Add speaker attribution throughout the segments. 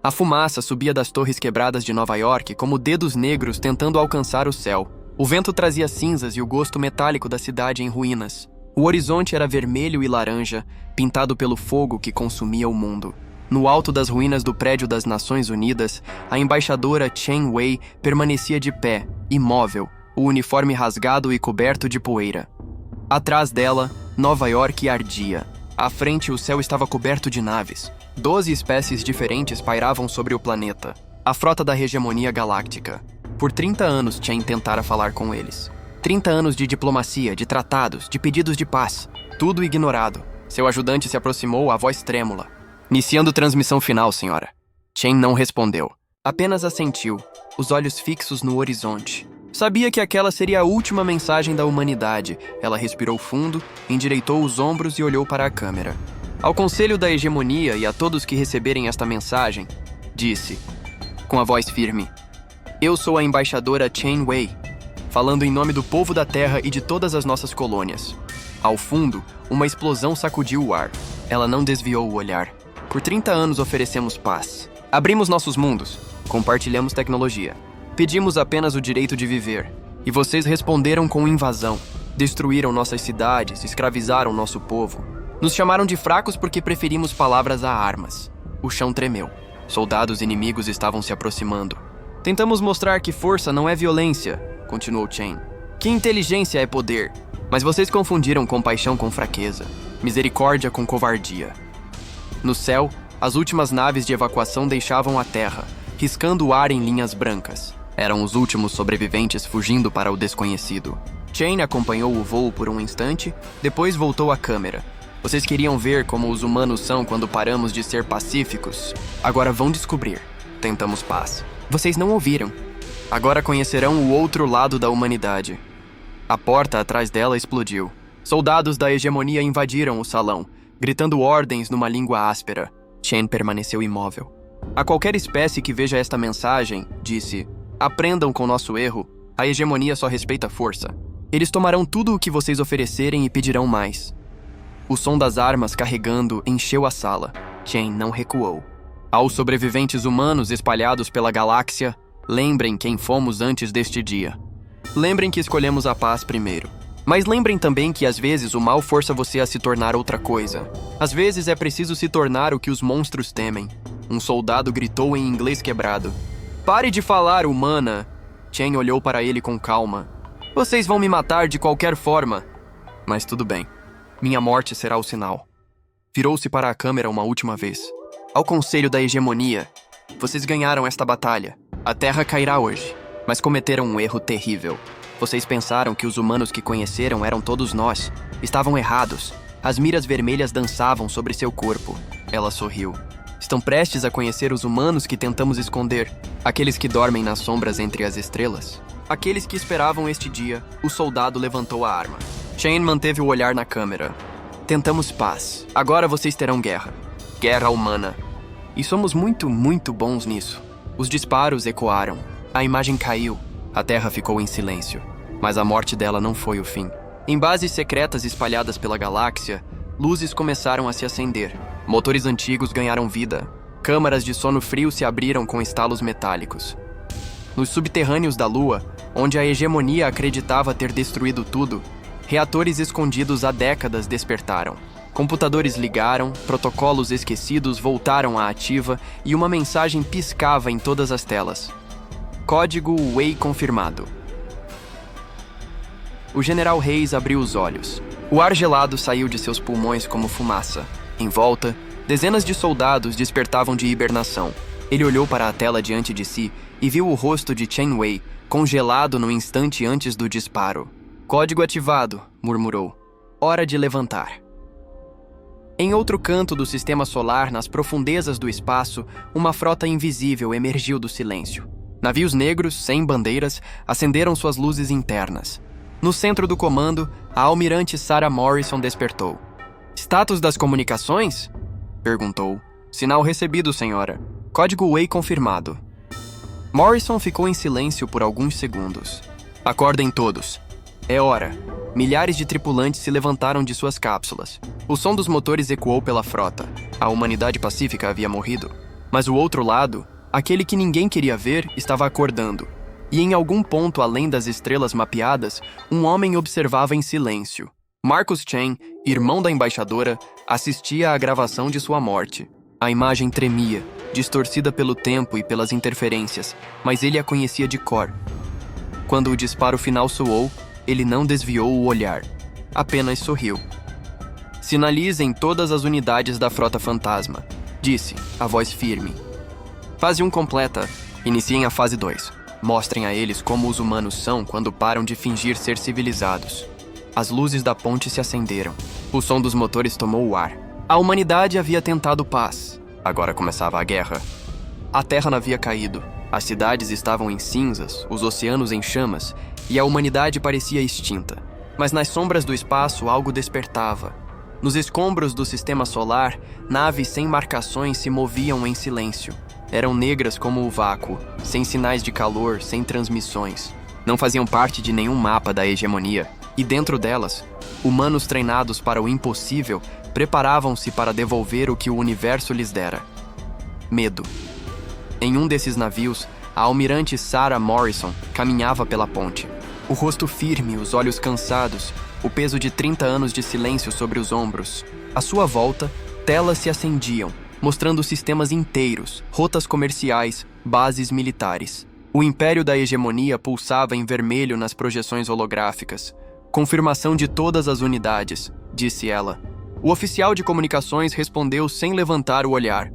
Speaker 1: A fumaça subia das torres quebradas de Nova York como dedos negros tentando alcançar o céu. O vento trazia cinzas e o gosto metálico da cidade em ruínas. O horizonte era vermelho e laranja, pintado pelo fogo que consumia o mundo. No alto das ruínas do prédio das Nações Unidas, a embaixadora Chen Wei permanecia de pé, imóvel, o uniforme rasgado e coberto de poeira. Atrás dela, Nova York ardia. À frente, o céu estava coberto de naves. 12 espécies diferentes pairavam sobre o planeta, a frota da hegemonia galáctica. Por 30 anos, Chen tentara falar com eles. 30 anos de diplomacia, de tratados, de pedidos de paz. Tudo ignorado. Seu ajudante se aproximou, a voz trêmula. Iniciando transmissão final, senhora. Chen não respondeu. Apenas assentiu, os olhos fixos no horizonte. Sabia que aquela seria a última mensagem da humanidade. Ela respirou fundo, endireitou os ombros e olhou para a câmera. Ao Conselho da Hegemonia e a todos que receberem esta mensagem, disse, com a voz firme, eu sou a embaixadora Chen Wei, falando em nome do povo da Terra e de todas as nossas colônias. Ao fundo, uma explosão sacudiu o ar. Ela não desviou o olhar. Por 30 anos oferecemos paz. Abrimos nossos mundos. Compartilhamos tecnologia. Pedimos apenas o direito de viver. E vocês responderam com invasão. Destruíram nossas cidades, escravizaram nosso povo. Nos chamaram de fracos porque preferimos palavras a armas. O chão tremeu. Soldados inimigos estavam se aproximando. Tentamos mostrar que força não é violência, continuou Chen. Que inteligência é poder. Mas vocês confundiram compaixão com fraqueza, misericórdia com covardia. No céu, as últimas naves de evacuação deixavam a terra, riscando o ar em linhas brancas. Eram os últimos sobreviventes fugindo para o desconhecido. Chen acompanhou o voo por um instante, depois voltou à câmera. Vocês queriam ver como os humanos são quando paramos de ser pacíficos? Agora vão descobrir. Tentamos paz. Vocês não ouviram. Agora conhecerão o outro lado da humanidade. A porta atrás dela explodiu. Soldados da hegemonia invadiram o salão, gritando ordens numa língua áspera. Chen permaneceu imóvel. A qualquer espécie que veja esta mensagem, disse, aprendam com nosso erro, a hegemonia só respeita força. Eles tomarão tudo o que vocês oferecerem e pedirão mais. O som das armas carregando encheu a sala. Chen não recuou. Aos sobreviventes humanos espalhados pela galáxia, lembrem quem fomos antes deste dia. Lembrem que escolhemos a paz primeiro. Mas lembrem também que às vezes o mal força você a se tornar outra coisa. Às vezes é preciso se tornar o que os monstros temem. Um soldado gritou em inglês quebrado. Pare de falar, humana! Chen olhou para ele com calma. Vocês vão me matar de qualquer forma. Mas tudo bem. Minha morte será o sinal. Virou-se para a câmera uma última vez. Ao Conselho da Hegemonia, vocês ganharam esta batalha. A Terra cairá hoje, mas cometeram um erro terrível. Vocês pensaram que os humanos que conheceram eram todos nós. Estavam errados. As miras vermelhas dançavam sobre seu corpo. Ela sorriu. Estão prestes a conhecer os humanos que tentamos esconder. Aqueles que dormem nas sombras entre as estrelas. Aqueles que esperavam este dia. O soldado levantou a arma. Chen manteve o olhar na câmera. Tentamos paz. Agora vocês terão guerra. Guerra humana. E somos muito bons nisso. Os disparos ecoaram. A imagem caiu. A Terra ficou em silêncio. Mas a morte dela não foi o fim. Em bases secretas espalhadas pela galáxia, luzes começaram a se acender. Motores antigos ganharam vida. Câmaras de sono frio se abriram com estalos metálicos. Nos subterrâneos da Lua, onde a hegemonia acreditava ter destruído tudo, reatores escondidos há décadas despertaram. Computadores ligaram, protocolos esquecidos voltaram à ativa e uma mensagem piscava em todas as telas. Código Wei confirmado. O general Reis abriu os olhos. O ar gelado saiu de seus pulmões como fumaça. Em volta, dezenas de soldados despertavam de hibernação. Ele olhou para a tela diante de si e viu o rosto de Chen Wei, congelado no instante antes do disparo. Código ativado, murmurou. Hora de levantar. Em outro canto do sistema solar, nas profundezas do espaço, uma frota invisível emergiu do silêncio. Navios negros, sem bandeiras, acenderam suas luzes internas. No centro do comando, a almirante Sarah Morrison despertou. Status das comunicações? Perguntou. Sinal recebido, senhora. Código Wei confirmado. Morrison ficou em silêncio por alguns segundos. Acordem todos. É hora. Milhares de tripulantes se levantaram de suas cápsulas. O som dos motores ecoou pela frota. A humanidade pacífica havia morrido. Mas o outro lado, aquele que ninguém queria ver, estava acordando. E em algum ponto além das estrelas mapeadas, um homem observava em silêncio. Marcus Chen, irmão da embaixadora, assistia à gravação de sua morte. A imagem tremia, distorcida pelo tempo e pelas interferências, mas ele a conhecia de cor. Quando o disparo final soou, ele não desviou o olhar, apenas sorriu. "Sinalizem todas as unidades da Frota Fantasma", disse, a voz firme. "Fase 1 completa. Iniciem a fase 2. Mostrem a eles como os humanos são quando param de fingir ser civilizados." As luzes da ponte se acenderam. O som dos motores tomou o ar. A humanidade havia tentado paz. Agora começava a guerra. A terra não havia caído. As cidades estavam em cinzas, os oceanos em chamas, e a humanidade parecia extinta. Mas nas sombras do espaço algo despertava. Nos escombros do sistema solar, naves sem marcações se moviam em silêncio. Eram negras como o vácuo, sem sinais de calor, sem transmissões. Não faziam parte de nenhum mapa da hegemonia. E dentro delas, humanos treinados para o impossível preparavam-se para devolver o que o universo lhes dera: medo. Em um desses navios, a almirante Sarah Morrison caminhava pela ponte. O rosto firme, os olhos cansados, o peso de 30 anos de silêncio sobre os ombros. À sua volta, telas se acendiam, mostrando sistemas inteiros, rotas comerciais, bases militares. O império da hegemonia pulsava em vermelho nas projeções holográficas. "Confirmação de todas as unidades", disse ela. O oficial de comunicações respondeu sem levantar o olhar.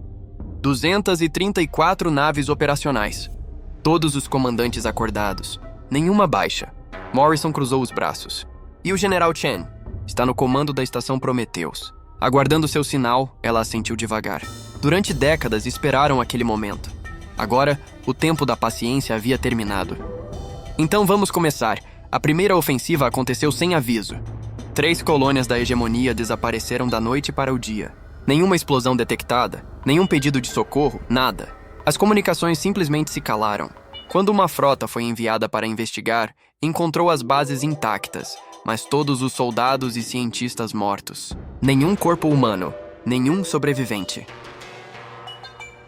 Speaker 1: 234 naves operacionais. Todos os comandantes acordados. Nenhuma baixa. Morrison cruzou os braços. "E o General Chen? Está no comando da estação Prometheus." Aguardando seu sinal, ela assentiu devagar. Durante décadas esperaram aquele momento. Agora, o tempo da paciência havia terminado. "Então vamos começar." A primeira ofensiva aconteceu sem aviso. 3 colônias da hegemonia desapareceram da noite para o dia. Nenhuma explosão detectada, nenhum pedido de socorro, nada. As comunicações simplesmente se calaram. Quando uma frota foi enviada para investigar, encontrou as bases intactas, mas todos os soldados e cientistas mortos. Nenhum corpo humano, nenhum sobrevivente.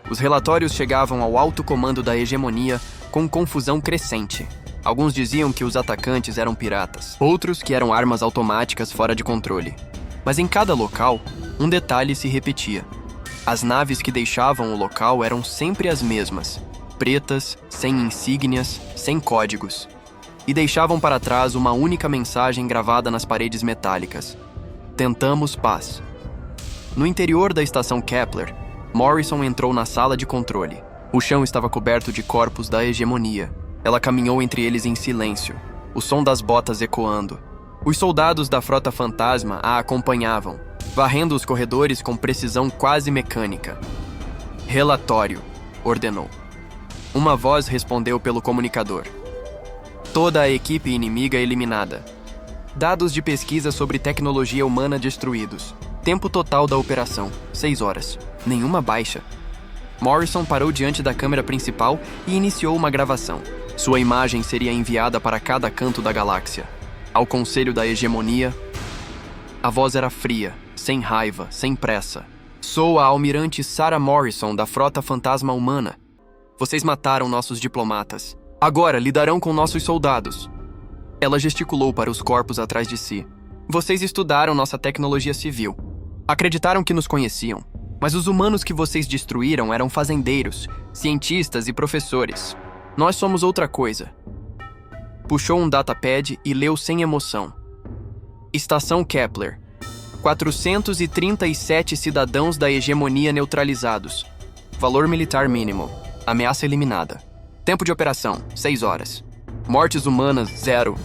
Speaker 1: Os relatórios chegavam ao alto comando da hegemonia com confusão crescente. Alguns diziam que os atacantes eram piratas, outros que eram armas automáticas fora de controle. Mas em cada local, um detalhe se repetia. As naves que deixavam o local eram sempre as mesmas, pretas, sem insígnias, sem códigos. E deixavam para trás uma única mensagem gravada nas paredes metálicas: "Tentamos paz." No interior da estação Kepler, Morrison entrou na sala de controle. O chão estava coberto de corpos da hegemonia. Ela caminhou entre eles em silêncio, o som das botas ecoando. Os soldados da Frota Fantasma a acompanhavam, varrendo os corredores com precisão quase mecânica. "Relatório", ordenou. Uma voz respondeu pelo comunicador. "Toda a equipe inimiga eliminada. Dados de pesquisa sobre tecnologia humana destruídos. Tempo total da operação, 6 horas. Nenhuma baixa." Morrison parou diante da câmera principal e iniciou uma gravação. Sua imagem seria enviada para cada canto da galáxia. Ao Conselho da Hegemonia. A voz era fria, sem raiva, sem pressa. "Sou a almirante Sarah Morrison, da Frota Fantasma Humana. Vocês mataram nossos diplomatas. Agora lidarão com nossos soldados." Ela gesticulou para os corpos atrás de si. "Vocês estudaram nossa tecnologia civil. Acreditaram que nos conheciam. Mas os humanos que vocês destruíram eram fazendeiros, cientistas e professores. Nós somos outra coisa." Puxou um datapad e leu sem emoção. "Estação Kepler. 437 cidadãos da hegemonia neutralizados. Valor militar mínimo. Ameaça eliminada. Tempo de operação, 6 horas. Mortes humanas, 0.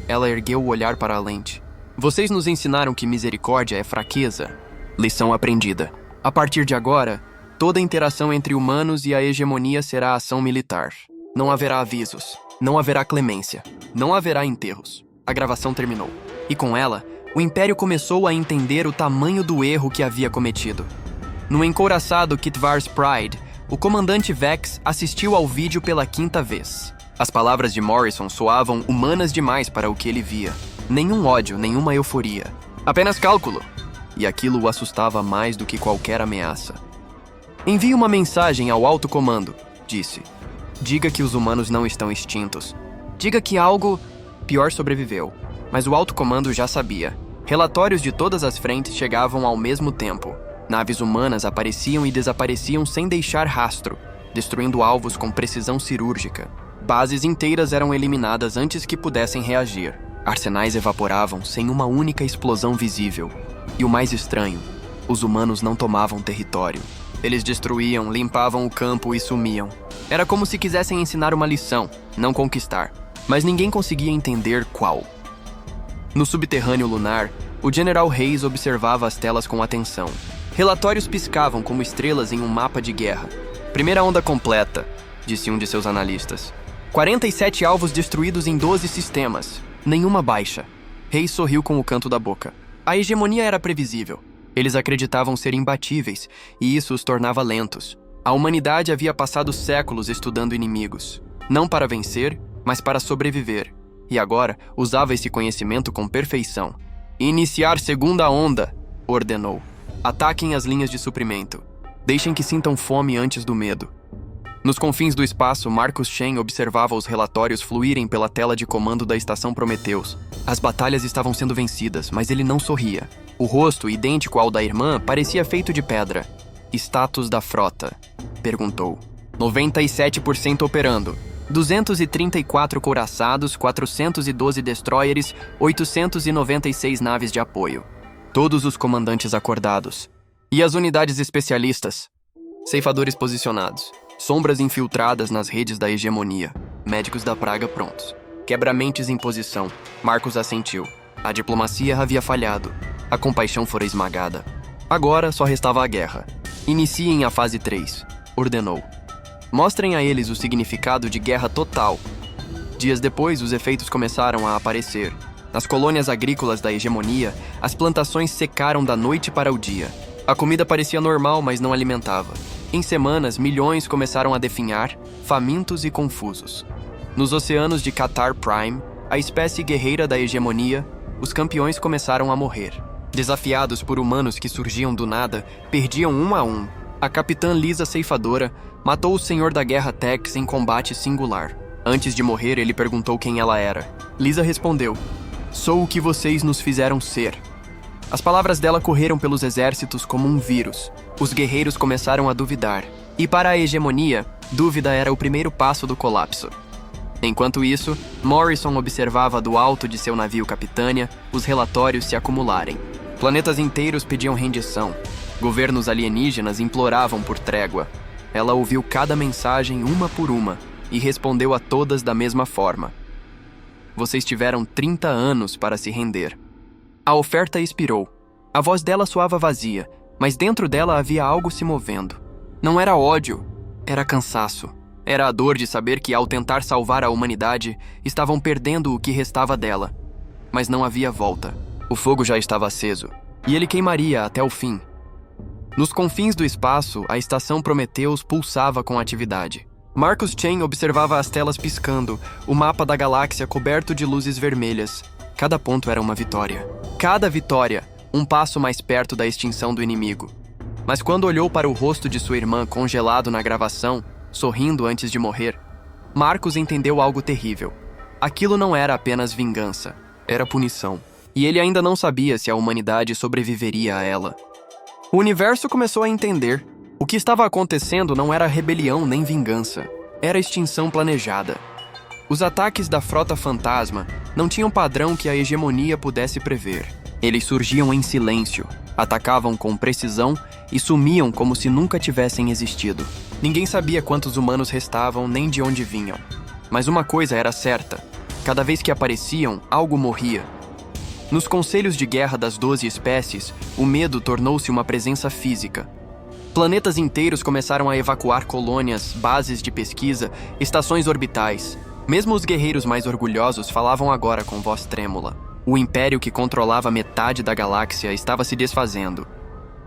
Speaker 1: Ela ergueu o olhar para a lente. "Vocês nos ensinaram que misericórdia é fraqueza. Lição aprendida. A partir de agora, toda interação entre humanos e a hegemonia será ação militar. Não haverá avisos, não haverá clemência, não haverá enterros." A gravação terminou. E com ela, o Império começou a entender o tamanho do erro que havia cometido. No encouraçado Kitvar's Pride, o comandante Vex assistiu ao vídeo pela 5ª vez. As palavras de Morrison soavam humanas demais para o que ele via. Nenhum ódio, nenhuma euforia. Apenas cálculo. E aquilo o assustava mais do que qualquer ameaça. Envie uma mensagem ao alto comando, disse. Diga que os humanos não estão extintos. Diga que algo pior sobreviveu. Mas o alto comando já sabia. Relatórios de todas as frentes chegavam ao mesmo tempo. Naves humanas apareciam e desapareciam sem deixar rastro, destruindo alvos com precisão cirúrgica. Bases inteiras eram eliminadas antes que pudessem reagir. Arsenais evaporavam sem uma única explosão visível. E o mais estranho, os humanos não tomavam território. Eles destruíam, limpavam o campo e sumiam. Era como se quisessem ensinar uma lição, não conquistar. Mas ninguém conseguia entender qual. No subterrâneo lunar, o General Hayes observava as telas com atenção. Relatórios piscavam como estrelas em um mapa de guerra. Primeira onda completa, disse um de seus analistas. 47 alvos destruídos em 12 sistemas. Nenhuma baixa. Hayes sorriu com o canto da boca. A hegemonia era previsível. Eles acreditavam ser imbatíveis, e isso os tornava lentos. A humanidade havia passado séculos estudando inimigos. Não para vencer, mas para sobreviver. E agora usava esse conhecimento com perfeição. Iniciar segunda onda, ordenou. Ataquem as linhas de suprimento. Deixem que sintam fome antes do medo. Nos confins do espaço, Marcus Chen observava os relatórios fluírem pela tela de comando da estação Prometheus. As batalhas estavam sendo vencidas, mas ele não sorria. O rosto, idêntico ao da irmã, parecia feito de pedra. Status da frota? Perguntou. 97% operando. 234 couraçados, 412 destroyers, 896 naves de apoio. Todos os comandantes acordados. E as unidades especialistas? Ceifadores posicionados. Sombras infiltradas nas redes da hegemonia. Médicos da praga prontos. Quebra-mentes em posição. Marcos assentiu. A diplomacia havia falhado. A compaixão fora esmagada. Agora só restava a guerra. Iniciem a fase 3, ordenou. Mostrem a eles o significado de guerra total. Dias depois, os efeitos começaram a aparecer. Nas colônias agrícolas da hegemonia, as plantações secaram da noite para o dia. A comida parecia normal, mas não alimentava. Em semanas, milhões começaram a definhar, famintos e confusos. Nos oceanos de Qatar Prime, a espécie guerreira da hegemonia, os campeões começaram a morrer. Desafiados por humanos que surgiam do nada, perdiam um a um. A capitã Lisa Ceifadora matou o senhor da guerra Tex em combate singular. Antes de morrer, ele perguntou quem ela era. Lisa respondeu: "Sou o que vocês nos fizeram ser." As palavras dela correram pelos exércitos como um vírus. Os guerreiros começaram a duvidar. E para a hegemonia, dúvida era o primeiro passo do colapso. Enquanto isso, Morrison observava do alto de seu navio Capitânia os relatórios se acumularem. Planetas inteiros pediam rendição. Governos alienígenas imploravam por trégua. Ela ouviu cada mensagem uma por uma e respondeu a todas da mesma forma. Vocês tiveram 30 anos para se render. A oferta expirou. A voz dela soava vazia, mas dentro dela havia algo se movendo. Não era ódio, era cansaço. Era a dor de saber que, ao tentar salvar a humanidade, estavam perdendo o que restava dela. Mas não havia volta. O fogo já estava aceso, e ele queimaria até o fim. Nos confins do espaço, a estação Prometheus pulsava com atividade. Marcus Chen observava as telas piscando, o mapa da galáxia coberto de luzes vermelhas. Cada ponto era uma vitória. Cada vitória, um passo mais perto da extinção do inimigo. Mas quando olhou para o rosto de sua irmã congelado na gravação, sorrindo antes de morrer, Marcus entendeu algo terrível. Aquilo não era apenas vingança, era punição. E ele ainda não sabia se a humanidade sobreviveria a ela. O universo começou a entender. O que estava acontecendo não era rebelião nem vingança. Era extinção planejada. Os ataques da frota fantasma não tinham padrão que a hegemonia pudesse prever. Eles surgiam em silêncio, atacavam com precisão e sumiam como se nunca tivessem existido. Ninguém sabia quantos humanos restavam nem de onde vinham. Mas uma coisa era certa: cada vez que apareciam, algo morria. Nos conselhos de guerra das 12 espécies, o medo tornou-se uma presença física. Planetas inteiros começaram a evacuar colônias, bases de pesquisa, estações orbitais. Mesmo os guerreiros mais orgulhosos falavam agora com voz trêmula. O império que controlava metade da galáxia estava se desfazendo.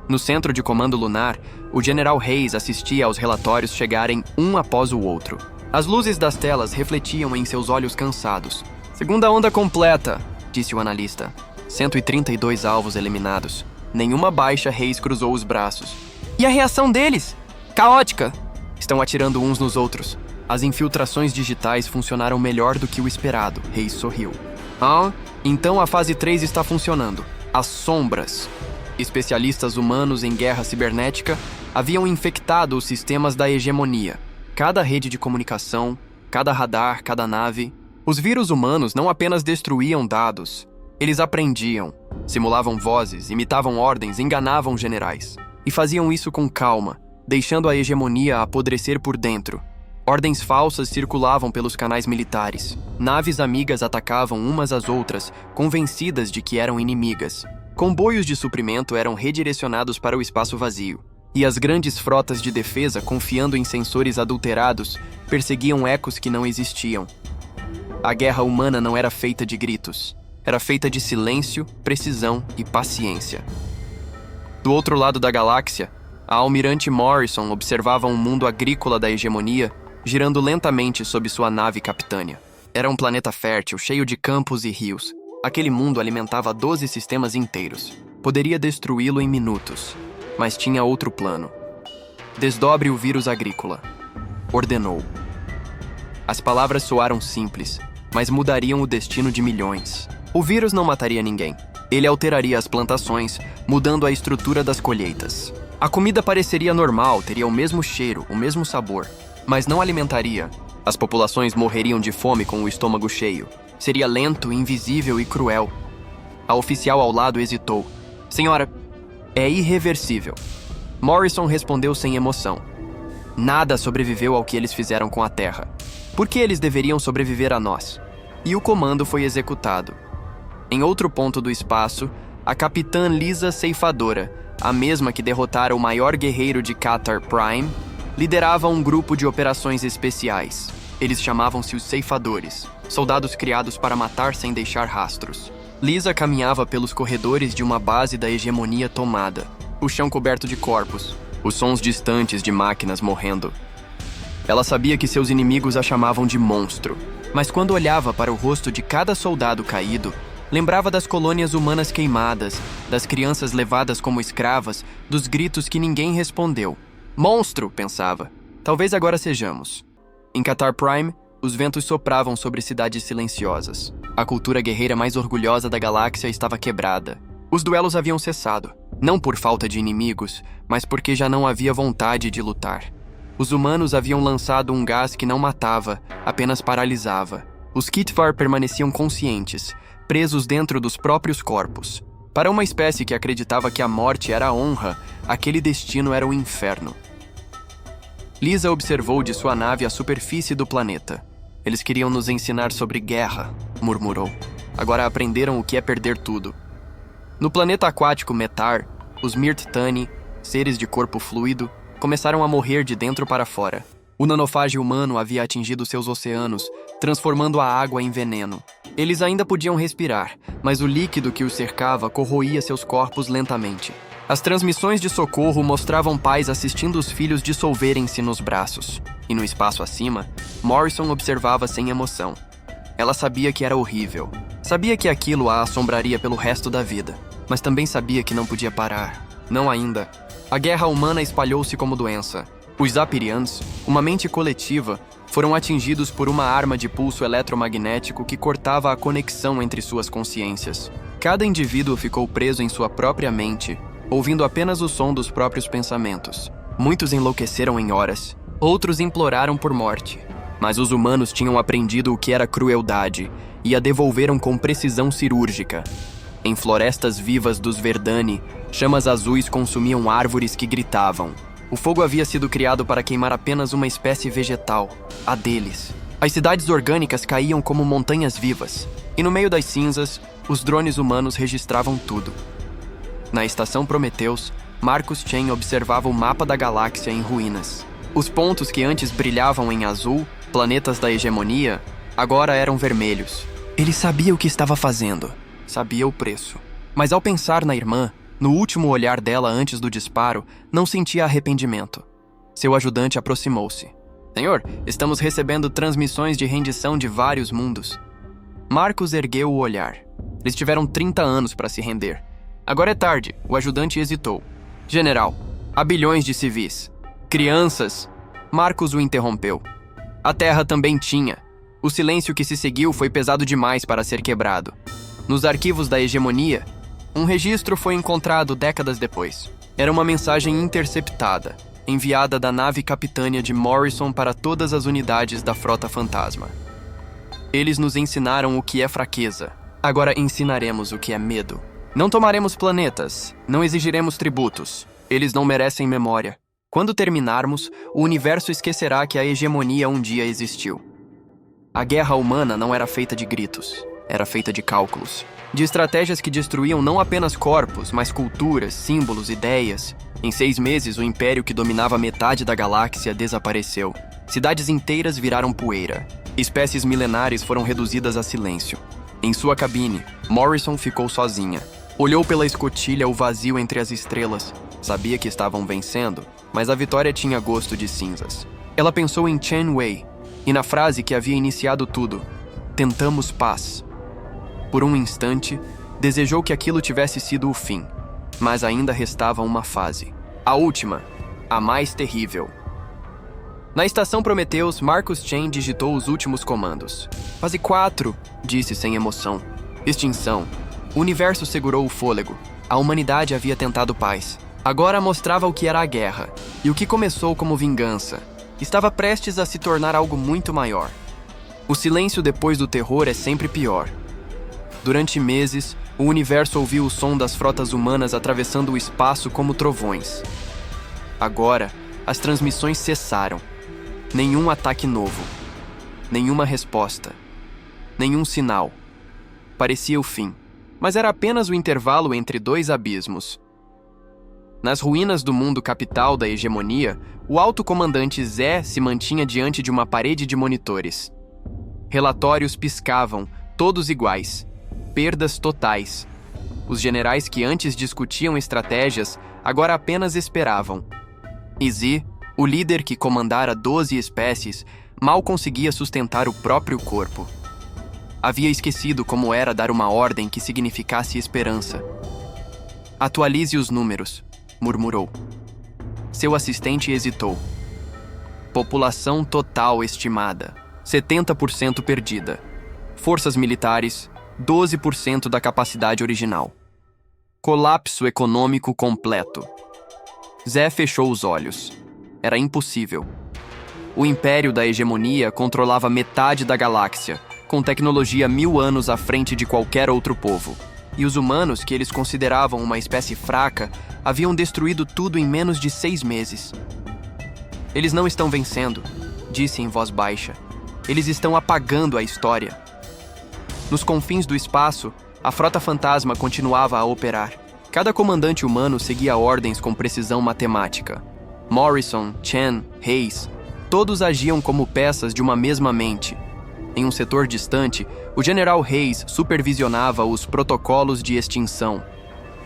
Speaker 1: No centro de comando lunar, o General Hayes assistia aos relatórios chegarem um após o outro. As luzes das telas refletiam em seus olhos cansados. "Segunda onda completa", disse o analista. 132 alvos eliminados. Nenhuma baixa. Hayes cruzou os braços. "E a reação deles?" Caótica! Estão atirando uns nos outros. As infiltrações digitais funcionaram melhor do que o esperado, Reis sorriu. Ah, então a fase 3 está funcionando. As sombras. Especialistas humanos em guerra cibernética haviam infectado os sistemas da hegemonia. Cada rede de comunicação, cada radar, cada nave. Os vírus humanos não apenas destruíam dados, eles aprendiam, simulavam vozes, imitavam ordens, enganavam generais. E faziam isso com calma, deixando a hegemonia apodrecer por dentro. Ordens falsas circulavam pelos canais militares. Naves amigas atacavam umas às outras, convencidas de que eram inimigas. Comboios de suprimento eram redirecionados para o espaço vazio. E as grandes frotas de defesa, confiando em sensores adulterados, perseguiam ecos que não existiam. A guerra humana não era feita de gritos. Era feita de silêncio, precisão e paciência. Do outro lado da galáxia, a almirante Morrison observava um mundo agrícola da hegemonia girando lentamente sob sua nave capitânia. Era um planeta fértil, cheio de campos e rios. Aquele mundo alimentava 12 sistemas inteiros. Poderia destruí-lo em minutos, mas tinha outro plano. Desdobre o vírus agrícola. Ordenou. As palavras soaram simples, mas mudariam o destino de milhões. O vírus não mataria ninguém. Ele alteraria as plantações, mudando a estrutura das colheitas. A comida pareceria normal, teria o mesmo cheiro, o mesmo sabor, mas não alimentaria. As populações morreriam de fome com o estômago cheio. Seria lento, invisível e cruel. A oficial ao lado hesitou. Senhora, é irreversível. Morrison respondeu sem emoção. Nada sobreviveu ao que eles fizeram com a Terra. Por que eles deveriam sobreviver a nós? E o comando foi executado. Em outro ponto do espaço, a capitã Lisa Ceifadora, a mesma que derrotara o maior guerreiro de Qatar Prime, liderava um grupo de operações especiais. Eles chamavam-se os Ceifadores, soldados criados para matar sem deixar rastros. Lisa caminhava pelos corredores de uma base da hegemonia tomada, o chão coberto de corpos, os sons distantes de máquinas morrendo. Ela sabia que seus inimigos a chamavam de monstro, mas quando olhava para o rosto de cada soldado caído, lembrava das colônias humanas queimadas, das crianças levadas como escravas, dos gritos que ninguém respondeu. Monstro, pensava. Talvez agora sejamos. Em Qatar Prime, os ventos sopravam sobre cidades silenciosas. A cultura guerreira mais orgulhosa da galáxia estava quebrada. Os duelos haviam cessado, não por falta de inimigos, mas porque já não havia vontade de lutar. Os humanos haviam lançado um gás que não matava, apenas paralisava. Os Kitvar permaneciam conscientes, presos dentro dos próprios corpos. Para uma espécie que acreditava que a morte era a honra, aquele destino era o inferno. Lisa observou de sua nave a superfície do planeta. Eles queriam nos ensinar sobre guerra, murmurou. Agora aprenderam o que é perder tudo. No planeta aquático Metar, os Mirt-Tani, seres de corpo fluido, começaram a morrer de dentro para fora. O nanofage humano havia atingido seus oceanos, transformando a água em veneno. Eles ainda podiam respirar, mas o líquido que os cercava corroía seus corpos lentamente. As transmissões de socorro mostravam pais assistindo os filhos dissolverem-se nos braços. E no espaço acima, Morrison observava sem emoção. Ela sabia que era horrível. Sabia que aquilo a assombraria pelo resto da vida. Mas também sabia que não podia parar. Não ainda. A guerra humana espalhou-se como doença. Os Zapirians, uma mente coletiva, foram atingidos por uma arma de pulso eletromagnético que cortava a conexão entre suas consciências. Cada indivíduo ficou preso em sua própria mente, ouvindo apenas o som dos próprios pensamentos. Muitos enlouqueceram em horas, outros imploraram por morte. Mas os humanos tinham aprendido o que era crueldade e a devolveram com precisão cirúrgica. Em florestas vivas dos Verdani, chamas azuis consumiam árvores que gritavam. O fogo havia sido criado para queimar apenas uma espécie vegetal, a deles. As cidades orgânicas caíam como montanhas vivas, e no meio das cinzas, os drones humanos registravam tudo. Na estação Prometheus, Marcus Chen observava o mapa da galáxia em ruínas. Os pontos que antes brilhavam em azul, planetas da hegemonia, agora eram vermelhos. Ele sabia o que estava fazendo, sabia o preço. Mas ao pensar na irmã, no último olhar dela antes do disparo, não sentia arrependimento. Seu ajudante aproximou-se. Senhor, estamos recebendo transmissões de rendição de vários mundos. Marcus ergueu o olhar. Eles tiveram 30 anos para se render. Agora é tarde, o ajudante hesitou. General, há bilhões de civis. Crianças! Marcos o interrompeu. A Terra também tinha. O silêncio que se seguiu foi pesado demais para ser quebrado. Nos arquivos da hegemonia, um registro foi encontrado décadas depois. Era uma mensagem interceptada, enviada da nave capitânia de Morrison para todas as unidades da Frota Fantasma. Eles nos ensinaram o que é fraqueza. Agora ensinaremos o que é medo. Não tomaremos planetas, não exigiremos tributos. Eles não merecem memória. Quando terminarmos, o universo esquecerá que a hegemonia um dia existiu. A guerra humana não era feita de gritos, era feita de cálculos. De estratégias que destruíam não apenas corpos, mas culturas, símbolos, ideias. Em 6 meses, o império que dominava metade da galáxia desapareceu. Cidades inteiras viraram poeira. Espécies milenares foram reduzidas a silêncio. Em sua cabine, Morrison ficou sozinha. Olhou pela escotilha o vazio entre as estrelas. Sabia que estavam vencendo, mas a vitória tinha gosto de cinzas. Ela pensou em Chen Wei e na frase que havia iniciado tudo: tentamos paz. Por um instante, desejou que aquilo tivesse sido o fim, mas ainda restava uma fase. A última, a mais terrível. Na estação Prometheus, Marcus Chen digitou os últimos comandos. Fase 4, disse sem emoção. Extinção. O universo segurou o fôlego. A humanidade havia tentado paz. Agora mostrava o que era a guerra, e o que começou como vingança. Estava prestes a se tornar algo muito maior. O silêncio depois do terror é sempre pior. Durante meses, o universo ouviu o som das frotas humanas atravessando o espaço como trovões. Agora, as transmissões cessaram. Nenhum ataque novo. Nenhuma resposta. Nenhum sinal. Parecia o fim. Mas era apenas o intervalo entre 2 abismos. Nas ruínas do mundo capital da hegemonia, o alto comandante Zé se mantinha diante de uma parede de monitores. Relatórios piscavam, todos iguais. Perdas totais. Os generais que antes discutiam estratégias, agora apenas esperavam. Izzy, o líder que comandara 12 espécies, mal conseguia sustentar o próprio corpo. Havia esquecido como era dar uma ordem que significasse esperança. Atualize os números, murmurou. Seu assistente hesitou. População total estimada, 70% perdida. Forças militares, 12% da capacidade original. Colapso econômico completo. Zé fechou os olhos. Era impossível. O império da hegemonia controlava metade da galáxia, com tecnologia 1000 anos à frente de qualquer outro povo. E os humanos, que eles consideravam uma espécie fraca, haviam destruído tudo em menos de 6 meses. Eles não estão vencendo, disse em voz baixa. Eles estão apagando a história. Nos confins do espaço, a Frota Fantasma continuava a operar. Cada comandante humano seguia ordens com precisão matemática. Morrison, Chen, Hayes, todos agiam como peças de uma mesma mente. Em um setor distante, o General Hayes supervisionava os protocolos de extinção.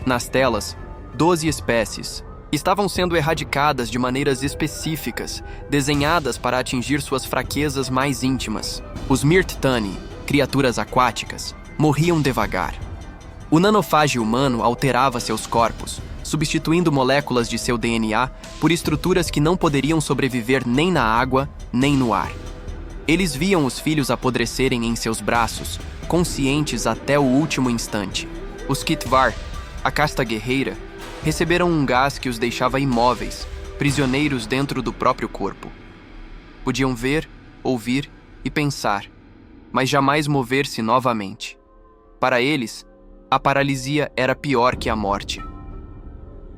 Speaker 1: Nas telas, 12 espécies estavam sendo erradicadas de maneiras específicas, desenhadas para atingir suas fraquezas mais íntimas. Os Mirtani, criaturas aquáticas, morriam devagar. O nanofage humano alterava seus corpos, substituindo moléculas de seu DNA por estruturas que não poderiam sobreviver nem na água, nem no ar. Eles viam os filhos apodrecerem em seus braços, conscientes até o último instante. Os Kitvar, a casta guerreira, receberam um gás que os deixava imóveis, prisioneiros dentro do próprio corpo. Podiam ver, ouvir e pensar, mas jamais mover-se novamente. Para eles, a paralisia era pior que a morte.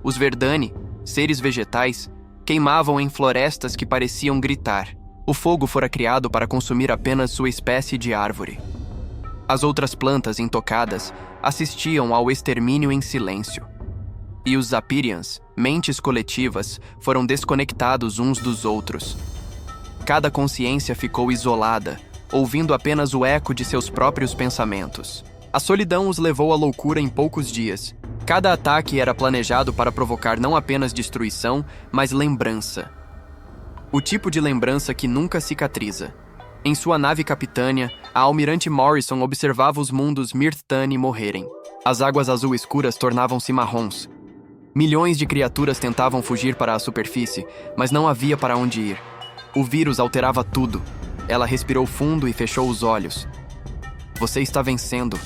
Speaker 1: Os Verdani, seres vegetais, queimavam em florestas que pareciam gritar. O fogo fora criado para consumir apenas sua espécie de árvore. As outras plantas intocadas assistiam ao extermínio em silêncio. E os Zapirians, mentes coletivas, foram desconectados uns dos outros. Cada consciência ficou isolada, ouvindo apenas o eco de seus próprios pensamentos. A solidão os levou à loucura em poucos dias. Cada ataque era planejado para provocar não apenas destruição, mas lembrança. O tipo de lembrança que nunca cicatriza. Em sua nave capitânia, a almirante Morrison observava os mundos Mirtani morrerem. As águas azul escuras tornavam-se marrons. Milhões de criaturas tentavam fugir para a superfície, mas não havia para onde ir. O vírus alterava tudo. Ela respirou fundo e fechou os olhos. Você está vencendo,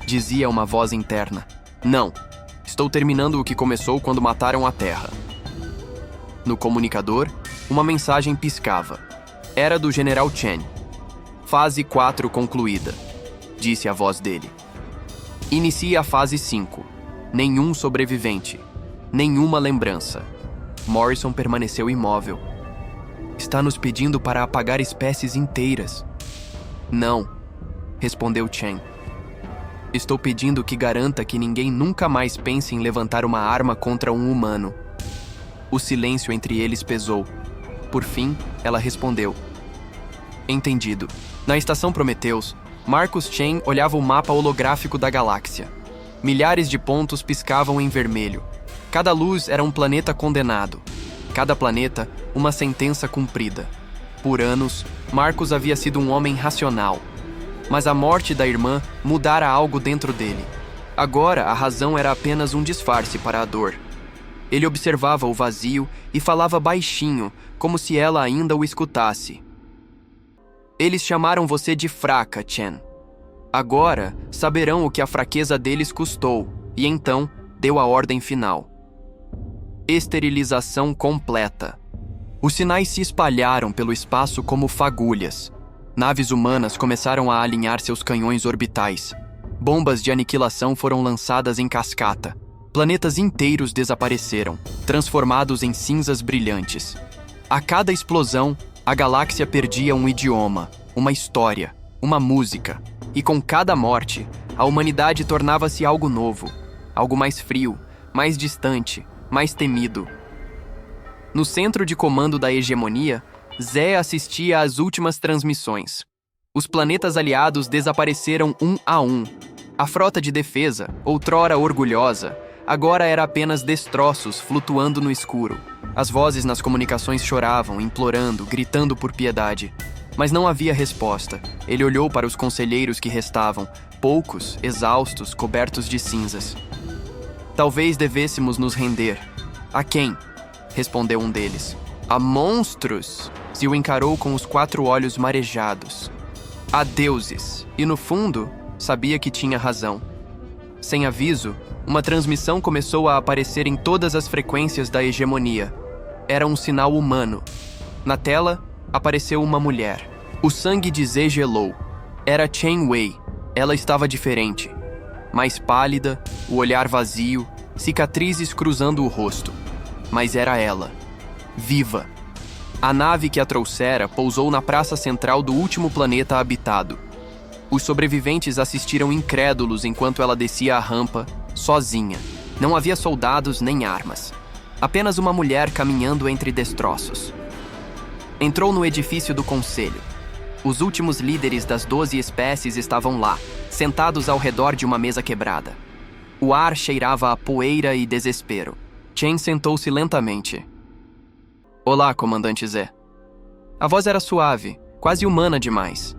Speaker 1: dizia uma voz interna. Não, estou terminando o que começou quando mataram a Terra. No comunicador, uma mensagem piscava. Era do General Chen. Fase 4 concluída, disse a voz dele. Inicie a fase 5. Nenhum sobrevivente. Nenhuma lembrança. Morrison permaneceu imóvel. Está nos pedindo para apagar espécies inteiras. Não, respondeu Chen. Estou pedindo que garanta que ninguém nunca mais pense em levantar uma arma contra um humano. O silêncio entre eles pesou. Por fim, ela respondeu. Entendido. Na estação Prometheus, Marcus Chen olhava o mapa holográfico da galáxia. Milhares de pontos piscavam em vermelho. Cada luz era um planeta condenado. Cada planeta, uma sentença cumprida. Por anos, Marcus havia sido um homem racional. Mas a morte da irmã mudara algo dentro dele. Agora, a razão era apenas um disfarce para a dor. Ele observava o vazio e falava baixinho, como se ela ainda o escutasse. Eles chamaram você de fraca, Chen. Agora, saberão o que a fraqueza deles custou, e então deu a ordem final. Esterilização completa. Os sinais se espalharam pelo espaço como fagulhas. Naves humanas começaram a alinhar seus canhões orbitais. Bombas de aniquilação foram lançadas em cascata. Planetas inteiros desapareceram, transformados em cinzas brilhantes. A cada explosão, a galáxia perdia um idioma, uma história, uma música. E com cada morte, a humanidade tornava-se algo novo, algo mais frio, mais distante, mais temido. No centro de comando da hegemonia, Zé assistia às últimas transmissões. Os planetas aliados desapareceram um a um. A frota de defesa, outrora orgulhosa, agora era apenas destroços flutuando no escuro. As vozes nas comunicações choravam, implorando, gritando por piedade. Mas não havia resposta. Ele olhou para os conselheiros que restavam, poucos, exaustos, cobertos de cinzas. Talvez devêssemos nos render. A quem? Respondeu um deles. A monstros! Se o encarou com os 4 olhos marejados. A deuses. E no fundo, sabia que tinha razão. Sem aviso, uma transmissão começou a aparecer em todas as frequências da hegemonia. Era um sinal humano. Na tela, apareceu uma mulher. O sangue de Zé gelou. Era Chen Wei. Ela estava diferente. Mais pálida, o olhar vazio, cicatrizes cruzando o rosto. Mas era ela. Viva. A nave que a trouxera pousou na praça central do último planeta habitado. Os sobreviventes assistiram incrédulos enquanto ela descia a rampa, sozinha. Não havia soldados nem armas. Apenas uma mulher caminhando entre destroços. Entrou no edifício do conselho. Os últimos líderes das 12 espécies estavam lá, sentados ao redor de uma mesa quebrada. O ar cheirava a poeira e desespero. Chen sentou-se lentamente. Olá, comandante Zé. A voz era suave, quase humana demais.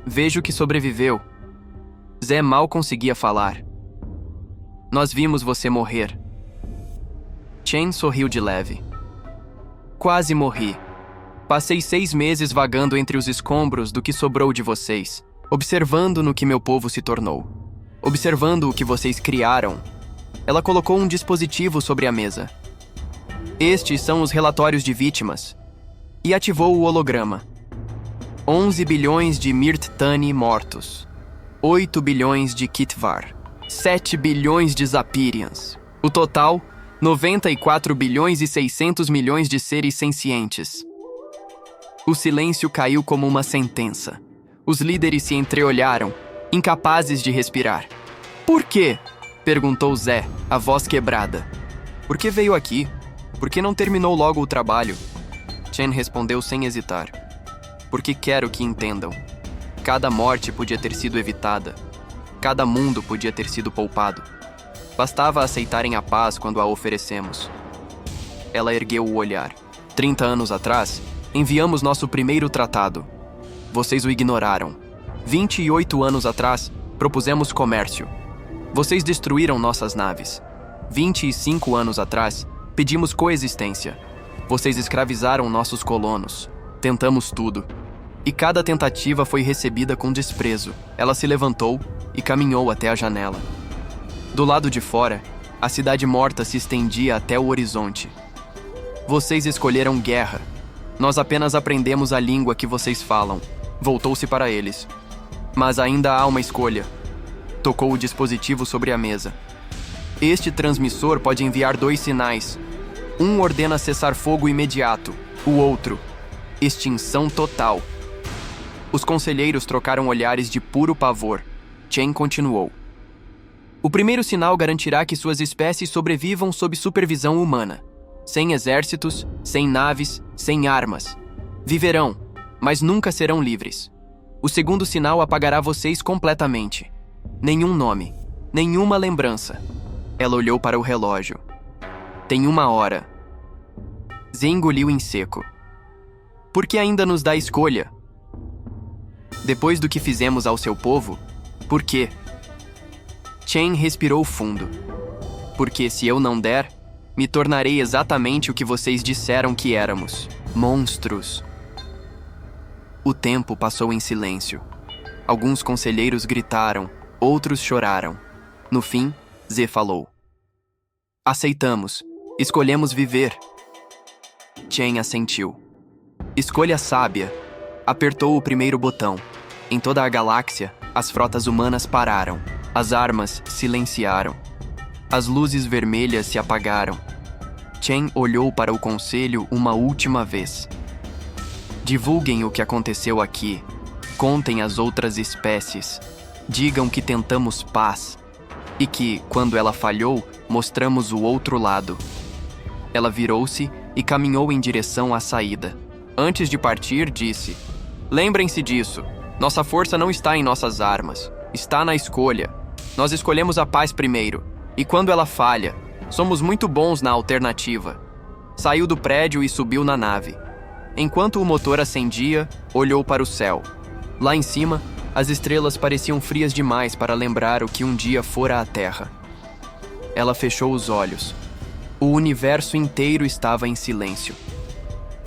Speaker 1: Vejo que sobreviveu. Zé mal conseguia falar. Nós vimos você morrer. Chen sorriu de leve. Quase morri. Passei 6 meses vagando entre os escombros do que sobrou de vocês, observando no que meu povo se tornou. Observando o que vocês criaram. Ela colocou um dispositivo sobre a mesa. Estes são os relatórios de vítimas. E ativou o holograma. 11 bilhões de Mirtani mortos. 8 bilhões de Kitvar. 7 bilhões de Zapirians. O total, 94 bilhões e 600 milhões de seres sencientes. O silêncio caiu como uma sentença. Os líderes se entreolharam, incapazes de respirar. Por quê? Perguntou Zé, a voz quebrada. Por que veio aqui? Por que não terminou logo o trabalho? Chen respondeu sem hesitar. Porque quero que entendam. Cada morte podia ter sido evitada. Cada mundo podia ter sido poupado. Bastava aceitarem a paz quando a oferecemos. Ela ergueu o olhar. 30 anos atrás, enviamos nosso primeiro tratado. Vocês o ignoraram. 28 anos atrás, propusemos comércio. Vocês destruíram nossas naves. 25 anos atrás, pedimos coexistência. Vocês escravizaram nossos colonos. Tentamos tudo. E cada tentativa foi recebida com desprezo. Ela se levantou e caminhou até a janela. Do lado de fora, a cidade morta se estendia até o horizonte. Vocês escolheram guerra. Nós apenas aprendemos a língua que vocês falam. Voltou-se para eles. Mas ainda há uma escolha. Tocou o dispositivo sobre a mesa. Este transmissor pode enviar 2 sinais. Um ordena cessar fogo imediato. O outro, extinção total. Os conselheiros trocaram olhares de puro pavor. Chen continuou. O primeiro sinal garantirá que suas espécies sobrevivam sob supervisão humana. Sem exércitos, sem naves, sem armas. Viverão, mas nunca serão livres. O segundo sinal apagará vocês completamente. Nenhum nome, nenhuma lembrança. Ela olhou para o relógio. Tem 1 hora. Zé engoliu em seco. Por que ainda nos dá escolha? Depois do que fizemos ao seu povo, por quê? Chen respirou fundo. Porque se eu não der, me tornarei exatamente o que vocês disseram que éramos. Monstros. O tempo passou em silêncio. Alguns conselheiros gritaram, outros choraram. No fim, Zé falou. Aceitamos. Escolhemos viver. Chen assentiu. Escolha sábia. Apertou o primeiro botão. Em toda a galáxia, as frotas humanas pararam. As armas silenciaram. As luzes vermelhas se apagaram. Chen olhou para o conselho uma última vez. Divulguem o que aconteceu aqui. Contem as outras espécies. Digam que tentamos paz. E que, quando ela falhou, mostramos o outro lado. Ela virou-se e caminhou em direção à saída. Antes de partir, disse: Lembrem-se disso. Nossa força não está em nossas armas. Está na escolha. Nós escolhemos a paz primeiro. E quando ela falha, somos muito bons na alternativa. Saiu do prédio e subiu na nave. Enquanto o motor acendia, olhou para o céu. Lá em cima, as estrelas pareciam frias demais para lembrar o que um dia fora a Terra. Ela fechou os olhos. O universo inteiro estava em silêncio.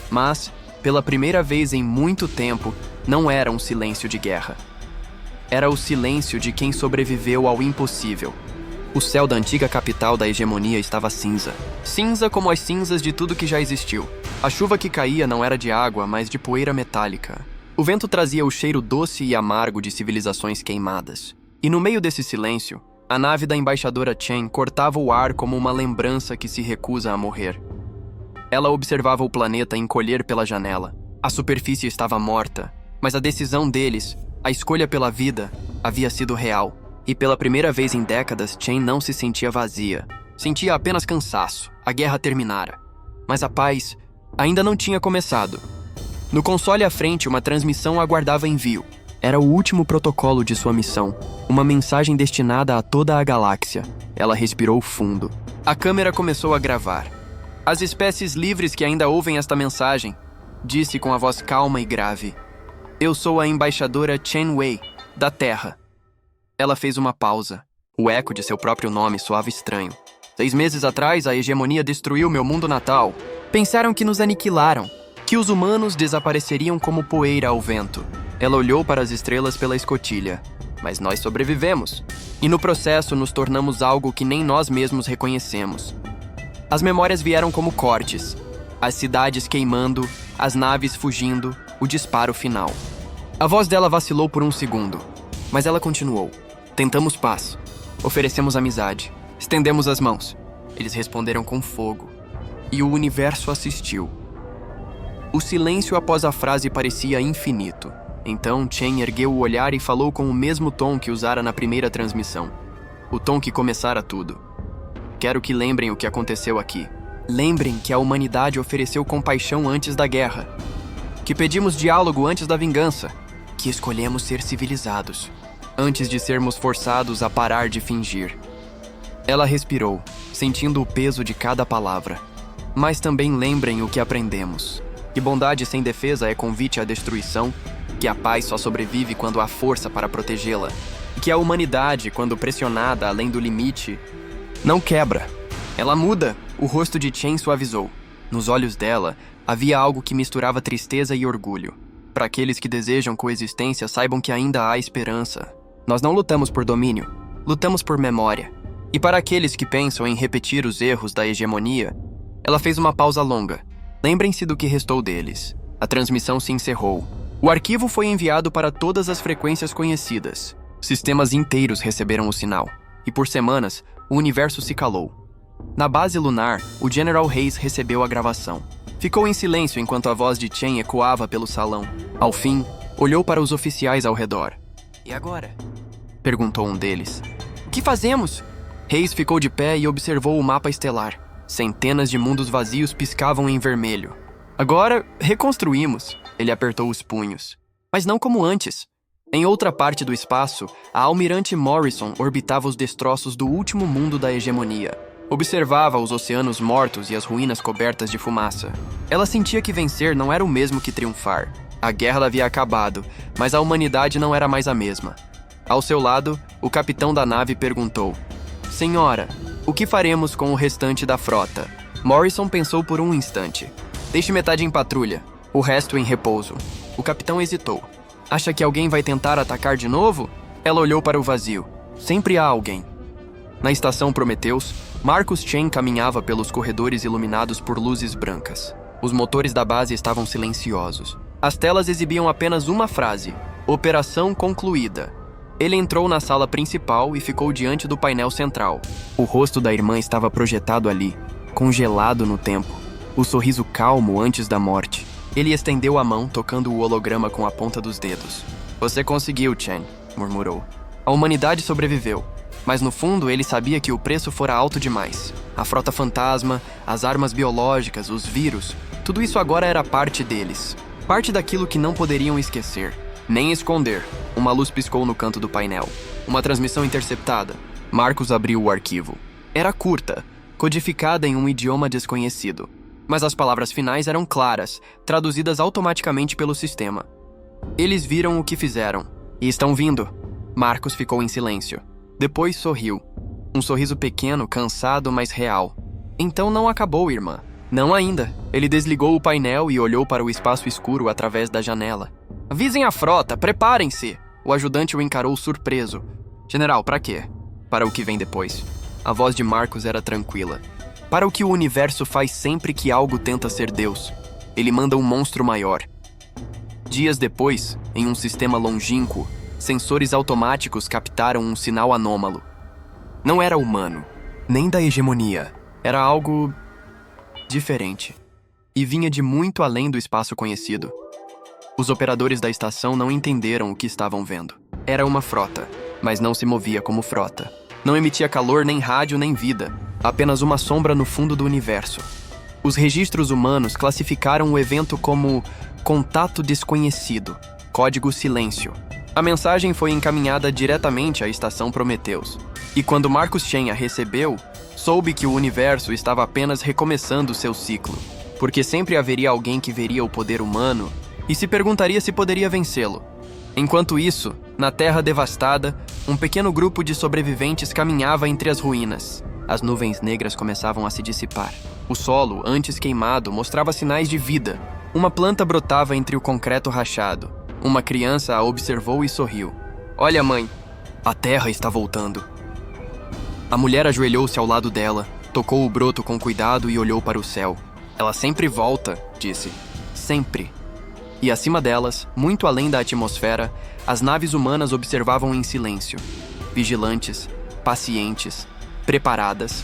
Speaker 1: Mas, pela primeira vez em muito tempo, não era um silêncio de guerra. Era o silêncio de quem sobreviveu ao impossível. O céu da antiga capital da hegemonia estava cinza. Cinza como as cinzas de tudo que já existiu. A chuva que caía não era de água, mas de poeira metálica. O vento trazia o cheiro doce e amargo de civilizações queimadas. E no meio desse silêncio, a nave da embaixadora Chen cortava o ar como uma lembrança que se recusa a morrer. Ela observava o planeta encolher pela janela. A superfície estava morta, mas a decisão deles, a escolha pela vida, havia sido real. E pela primeira vez em décadas, Chen não se sentia vazia. Sentia apenas cansaço. A guerra terminara. Mas a paz ainda não tinha começado. No console à frente, uma transmissão aguardava envio. Era o último protocolo de sua missão. Uma mensagem destinada a toda a galáxia. Ela respirou fundo. A câmera começou a gravar. As espécies livres que ainda ouvem esta mensagem, disse com a voz calma e grave. Eu sou a embaixadora Chen Wei, da Terra. Ela fez uma pausa. O eco de seu próprio nome soava estranho. 6 meses atrás, a hegemonia destruiu meu mundo natal. Pensaram que nos aniquilaram, que os humanos desapareceriam como poeira ao vento. Ela olhou para as estrelas pela escotilha. Mas nós sobrevivemos. E no processo nos tornamos algo que nem nós mesmos reconhecemos. As memórias vieram como cortes. As cidades queimando, as naves fugindo, o disparo final. A voz dela vacilou por um segundo, mas ela continuou. Tentamos paz. Oferecemos amizade. Estendemos as mãos. Eles responderam com fogo. E o universo assistiu. O silêncio após a frase parecia infinito. Então Chen ergueu o olhar e falou com o mesmo tom que usara na primeira transmissão. O tom que começara tudo. Quero que lembrem o que aconteceu aqui. Lembrem que a humanidade ofereceu compaixão antes da guerra. Que pedimos diálogo antes da vingança. Que escolhemos ser civilizados, antes de sermos forçados a parar de fingir. Ela respirou, sentindo o peso de cada palavra. Mas também lembrem o que aprendemos. Que bondade sem defesa é convite à destruição, que a paz só sobrevive quando há força para protegê-la, e que a humanidade, quando pressionada além do limite, não quebra, Ela muda! O rosto de Chen suavizou. Nos olhos dela, havia algo que misturava tristeza e orgulho. Para aqueles que desejam coexistência, saibam que ainda há esperança. Nós não lutamos por domínio, lutamos por memória. E para aqueles que pensam em repetir os erros da hegemonia, ela fez uma pausa longa. Lembrem-se do que restou deles. A transmissão se encerrou. O arquivo foi enviado para todas as frequências conhecidas. Sistemas inteiros receberam o sinal. E por semanas, o universo se calou. Na base lunar, o General Hayes recebeu a gravação. Ficou em silêncio enquanto a voz de Chen ecoava pelo salão. Ao fim, olhou para os oficiais ao redor. "E agora?" perguntou um deles. "O que fazemos?" Hayes ficou de pé e observou o mapa estelar. Centenas de mundos vazios piscavam em vermelho. "Agora, reconstruímos." Ele apertou os punhos. Mas não como antes. Em outra parte do espaço, a almirante Morrison orbitava os destroços do último mundo da hegemonia. Observava os oceanos mortos e as ruínas cobertas de fumaça. Ela sentia que vencer não era o mesmo que triunfar. A guerra havia acabado, mas a humanidade não era mais a mesma. Ao seu lado, o capitão da nave perguntou: "Senhora, o que faremos com o restante da frota?" Morrison pensou por um instante. "Deixe metade em patrulha, o resto em repouso." O capitão hesitou. "Acha que alguém vai tentar atacar de novo?" Ela olhou para o vazio. "Sempre há alguém." Na estação Prometheus, Marcus Chen caminhava pelos corredores iluminados por luzes brancas. Os motores da base estavam silenciosos. As telas exibiam apenas uma frase: "Operação concluída." Ele entrou na sala principal e ficou diante do painel central. O rosto da irmã estava projetado ali, congelado no tempo. O sorriso calmo antes da morte. Ele estendeu a mão, tocando o holograma com a ponta dos dedos. "Você conseguiu, Chen", murmurou. "A humanidade sobreviveu. Mas no fundo ele sabia que o preço fora alto demais. A frota fantasma, as armas biológicas, os vírus, tudo isso agora era parte deles. Parte daquilo que não poderiam esquecer, nem esconder." Uma luz piscou no canto do painel. Uma transmissão interceptada. Marcus abriu o arquivo. Era curta, codificada em um idioma desconhecido. Mas as palavras finais eram claras, traduzidas automaticamente pelo sistema. "Eles viram o que fizeram. E estão vindo." Marcus ficou em silêncio. Depois sorriu. Um sorriso pequeno, cansado, mas real. "Então não acabou, irmã." "Não ainda." Ele desligou o painel e olhou para o espaço escuro através da janela. "Avisem a frota, preparem-se!" O ajudante o encarou surpreso. "General, para quê?" "Para o que vem depois." A voz de Marcus era tranquila. "Para o que o universo faz sempre que algo tenta ser Deus. Ele manda um monstro maior." Dias depois, em um sistema longínquo, sensores automáticos captaram um sinal anômalo. Não era humano, nem da hegemonia. Era algo diferente. E vinha de muito além do espaço conhecido. Os operadores da estação não entenderam o que estavam vendo. Era uma frota, mas não se movia como frota. Não emitia calor, nem rádio, nem vida. Apenas uma sombra no fundo do universo. Os registros humanos classificaram o evento como contato desconhecido, código silêncio. A mensagem foi encaminhada diretamente à estação Prometheus. E quando Marcus Chen a recebeu, soube que o universo estava apenas recomeçando seu ciclo, porque sempre haveria alguém que veria o poder humano e se perguntaria se poderia vencê-lo. Enquanto isso, na Terra devastada, um pequeno grupo de sobreviventes caminhava entre as ruínas. As nuvens negras começavam a se dissipar. O solo, antes queimado, mostrava sinais de vida. Uma planta brotava entre o concreto rachado. Uma criança a observou e sorriu. "Olha, mãe, a Terra está voltando." A mulher ajoelhou-se ao lado dela, tocou o broto com cuidado e olhou para o céu. "Ela sempre volta", disse. "Sempre." E acima delas, muito além da atmosfera, as naves humanas observavam em silêncio. Vigilantes, pacientes, preparadas.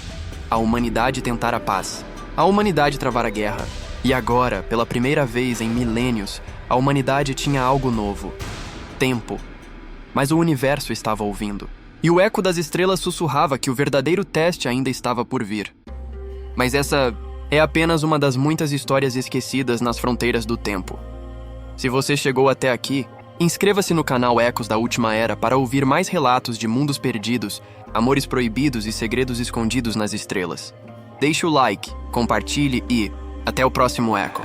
Speaker 1: A humanidade tentar a paz. A humanidade travar a guerra. E agora, pela primeira vez em milênios, a humanidade tinha algo novo. Tempo. Mas o universo estava ouvindo. E o eco das estrelas sussurrava que o verdadeiro teste ainda estava por vir. Mas essa é apenas uma das muitas histórias esquecidas nas fronteiras do tempo. Se você chegou até aqui, inscreva-se no canal Ecos da Última Era para ouvir mais relatos de mundos perdidos, amores proibidos e segredos escondidos nas estrelas. Deixe o like, compartilhe e até o próximo Eco.